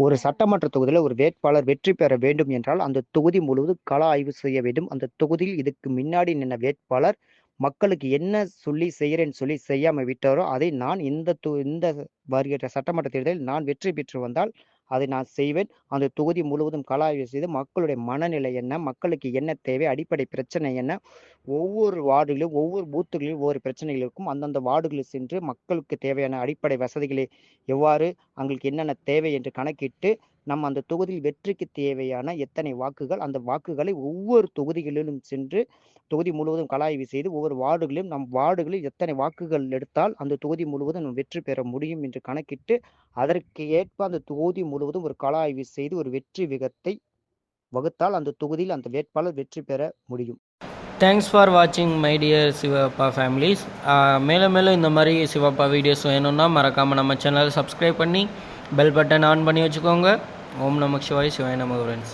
ஒரு சட்டமன்ற தொகுதியில் ஒரு வேட்பாளர் வெற்றி பெற வேண்டும் என்றால் அந்த தொகுதி முழுவதும் கள ஆய்வு செய்ய வேண்டும். அந்த தொகுதியில் இதுக்கு முன்னாடி நின்ன வேட்பாளர் மக்களுக்கு என்ன சொல்லி செய்கிறேன்னு சொல்லி செய்யாம விட்டாரோ அதை நான் இந்த வருகிற சட்டமன்ற தேர்தலில் நான் வெற்றி பெற்று வந்தால் அதை நான் செய்வேன். அந்த தொகுதி முழுவதும் கள ஆய்வு செய்து மக்களுடைய மனநிலை என்ன, மக்களுக்கு என்ன தேவை, அடிப்படை பிரச்சனை என்ன, ஒவ்வொரு வார்டுகளிலும் ஒவ்வொரு பூத்துகளிலும் ஒவ்வொரு பிரச்சனைகள் இருக்கும். அந்தந்த வார்டுகளில் சென்று மக்களுக்கு தேவையான அடிப்படை வசதிகளை எவ்வாறு அவங்களுக்கு என்னென்ன தேவை என்று கணக்கிட்டு நம்ம அந்த தொகுதியில் வெற்றிக்கு தேவையான எத்தனை வாக்குகள், அந்த வாக்குகளை ஒவ்வொரு தொகுதிகளிலும் சென்று தொகுதி முழுவதும் கள ஆய்வு செய்து ஒவ்வொரு வார்டுகளிலும் நம் வார்டுகளில் எத்தனை வாக்குகள் எடுத்தால் அந்த தொகுதி முழுவதும் நம்ம வெற்றி பெற முடியும் என்று கணக்கிட்டு அதற்கு ஏற்ப அந்த தொகுதி முழுவதும் ஒரு கள ஆய்வு செய்து ஒரு வெற்றி விகிதத்தை வகுத்தால் அந்த தொகுதியில் அந்த வேட்பாளர் வெற்றி பெற முடியும். தேங்க்ஸ் ஃபார் வாட்சிங் மை டியர் சிவப்பா ஃபேமிலிஸ். மேலும் மேலும் இந்த மாதிரி சிவப்பா வீடியோஸ் வேணும்னா மறக்காமல் நம்ம சேனலை சப்ஸ்கிரைப் பண்ணி பெல் பட்டன் ஆன் பண்ணி வச்சுக்கோங்க. ஓம் நமக் சிவாய், சிவாய் நம ஃப்ரெண்ட்ஸ்.